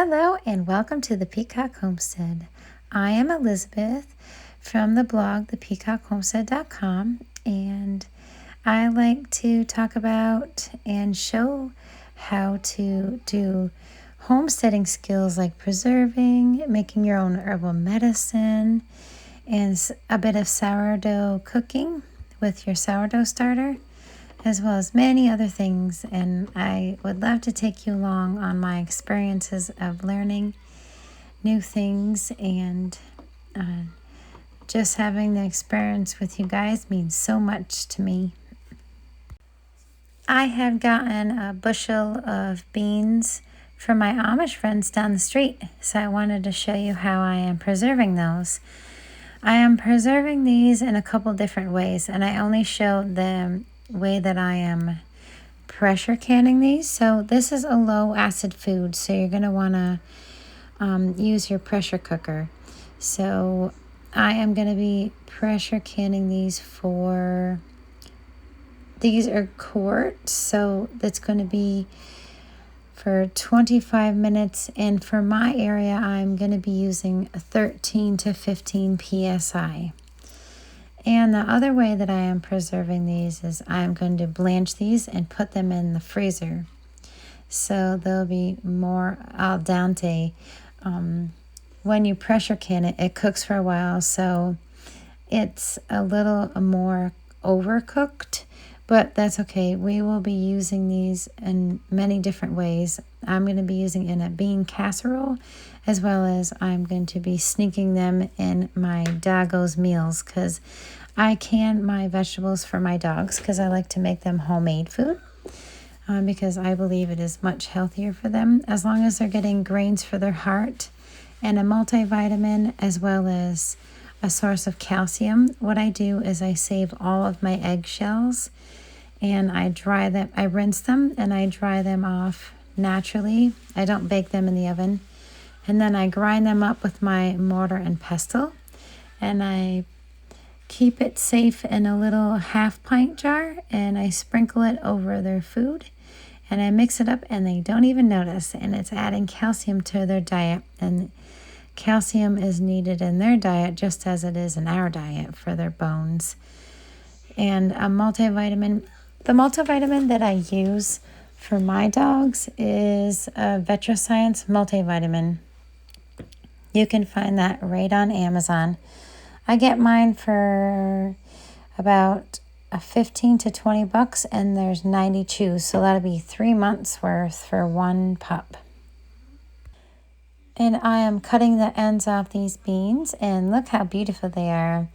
Hello and welcome to the Peacock Homestead. I am Elizabeth from the blog thepeacockhomestead.com, and I like to talk about and show how to do homesteading skills like preserving, making your own herbal medicine, and a bit of sourdough cooking with your sourdough starter, as well as many other things. And I would love to take you along on my experiences of learning new things, and just having the experience with you guys means so much to me. I had gotten a bushel of beans from my Amish friends down the street, so I wanted to show you how I am preserving those. I am preserving these in a couple different ways, and I only show the way that I am pressure canning these. So this is a low acid food, so you're going to want to use your pressure cooker. So I am going to be pressure canning these these are quarts, so that's going to be for 25 minutes, and for my area I'm going to be using 13 to 15 psi. And the other way that I am preserving these is I'm going to blanch these and put them in the freezer. So they'll be more al dente. When you pressure can it, it cooks for a while, so it's a little more overcooked, but that's okay. We will be using these in many different ways. I'm going to be using in a bean casserole, as well as I'm going to be sneaking them in my doggo's meals, because I can my vegetables for my dogs because I like to make them homemade food, because I believe it is much healthier for them, as long as they're getting grains for their heart and a multivitamin, as well as a source of calcium. What I do is I save all of my eggshells and I dry them. I rinse them and I dry them off naturally. I don't bake them in the oven. And then I grind them up with my mortar and pestle, and I keep it safe in a little half-pint jar, and I sprinkle it over their food, and I mix it up, and they don't even notice, and it's adding calcium to their diet. And calcium is needed in their diet just as it is in our diet for their bones. And a multivitamin, the multivitamin that I use for my dogs is a VetraScience multivitamin. You can find that right on Amazon. I get mine for about 15 to 20 bucks, and there's 90 chews, so that'll be 3 months worth for one pup. And I am cutting the ends off these beans, and look how beautiful they are.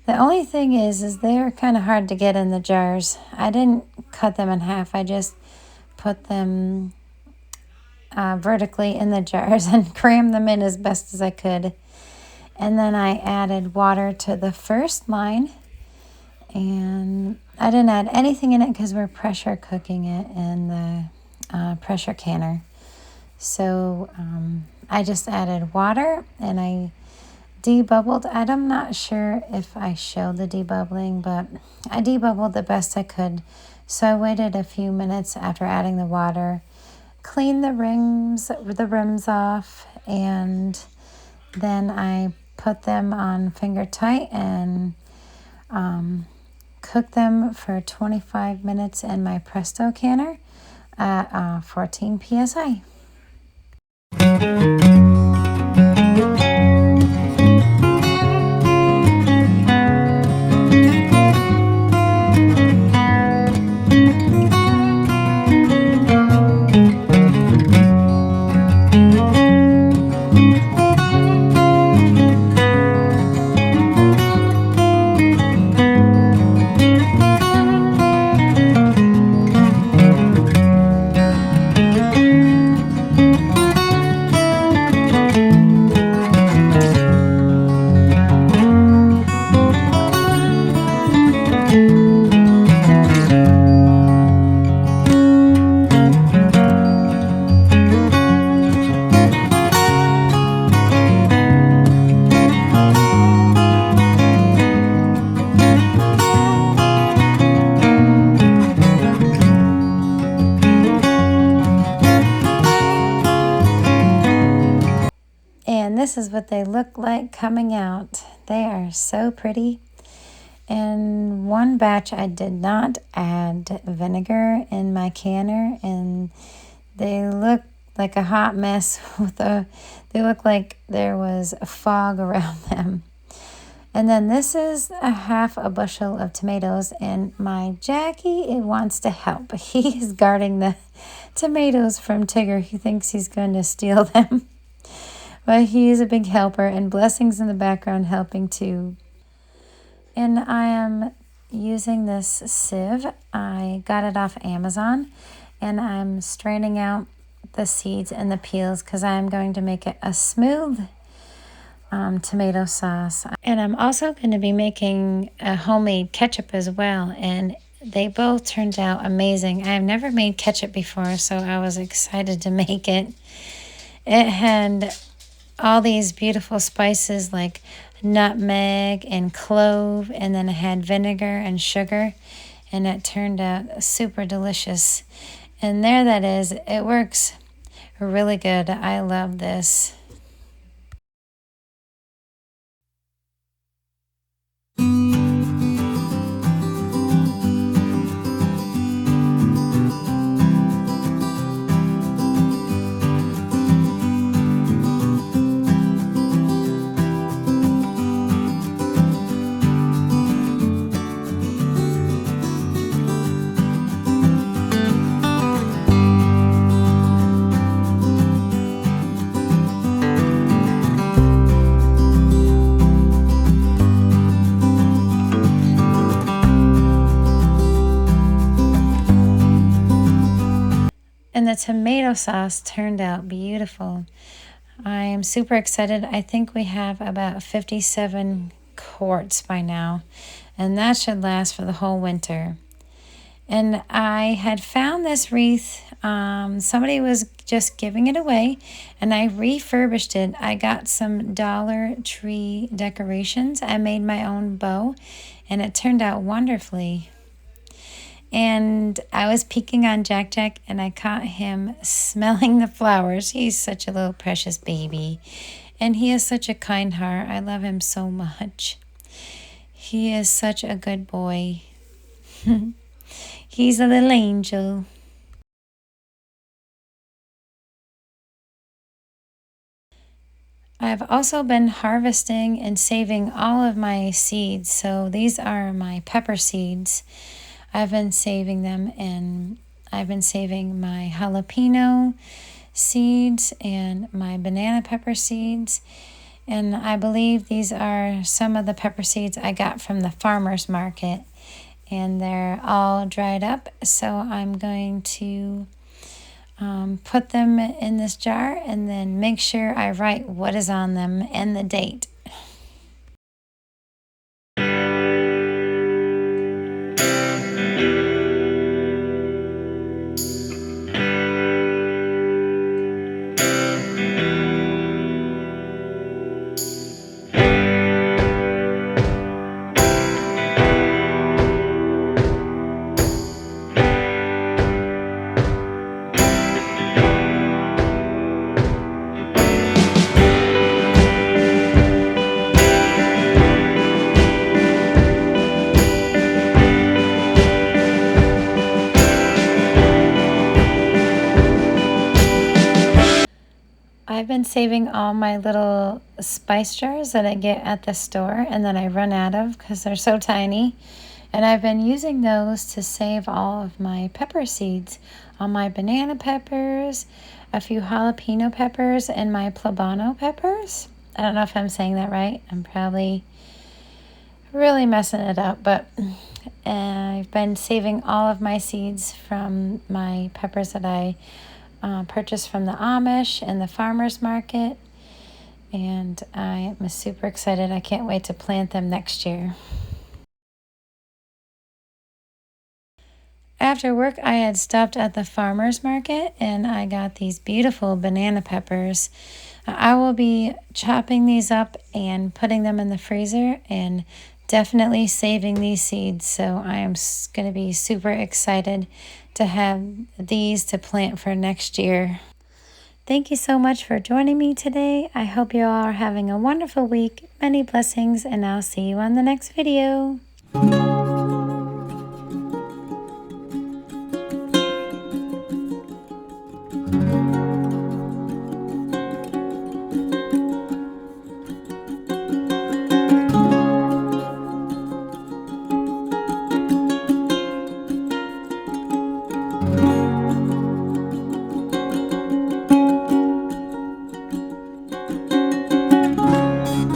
The only thing is they're kind of hard to get in the jars. I didn't cut them in half. I just put them vertically in the jars and crammed them in as best as I could. And then I added water to the first line, and I didn't add anything in it because we're pressure cooking it in the pressure canner. So I just added water and I debubbled. I'm not sure if I showed the debubbling, but I debubbled the best I could. So I waited a few minutes after adding the water, cleaned the rims off, and then I put them on finger tight and cook them for 25 minutes in my Presto canner at 14 psi. this is what they look like coming out. They are so pretty. In one batch, I did not add vinegar in my canner, and they look like a hot mess they look like there was a fog around them. And then this is a half a bushel of tomatoes, and my Jackie, it wants to help. He is guarding the tomatoes from Tigger. He thinks he's going to steal them. But he is a big helper, and Blessing's in the background helping too. And I am using this sieve. I got it off Amazon, and I'm straining out the seeds and the peels because I'm going to make it a smooth tomato sauce. And I'm also going to be making a homemade ketchup as well, and they both turned out amazing. I've never made ketchup before, so I was excited to make it. It had all these beautiful spices like nutmeg and clove, and then it had vinegar and sugar, and it turned out super delicious. And there that is. It works really good. I love this. And the tomato sauce turned out beautiful. I am super excited. I think we have about 57 quarts by now, and that should last for the whole winter. And I had found this wreath. Somebody was just giving it away, and I refurbished it. I got some Dollar Tree decorations. I made my own bow, and it turned out wonderfully. And I was peeking on Jack Jack, and I caught him smelling the flowers. He's such a little precious baby, and he has such a kind heart. I love him so much. He is such a good boy. He's a little angel. I've also been harvesting and saving all of my seeds. So these are my pepper seeds. I've been saving them, and I've been saving my jalapeno seeds and my banana pepper seeds. And I believe these are some of the pepper seeds I got from the farmer's market, and they're all dried up. So I'm going to put them in this jar and then make sure I write what is on them and the date. I've been saving all my little spice jars that I get at the store and that I run out of because they're so tiny. And I've been using those to save all of my pepper seeds, all my banana peppers, a few jalapeno peppers, and my poblano peppers. I don't know if I'm saying that right. I'm probably really messing it up, but I've been saving all of my seeds from my peppers that I purchased from the Amish and the farmer's market, and I am super excited. I can't wait to plant them next year. After work, I had stopped at the farmer's market, and I got these beautiful banana peppers. I will be chopping these up and putting them in the freezer, and definitely saving these seeds. So I am going to be super excited to have these to plant for next year. Thank you so much for joining me today. I hope you all are having a wonderful week. Many blessings, and I'll see you on the next video.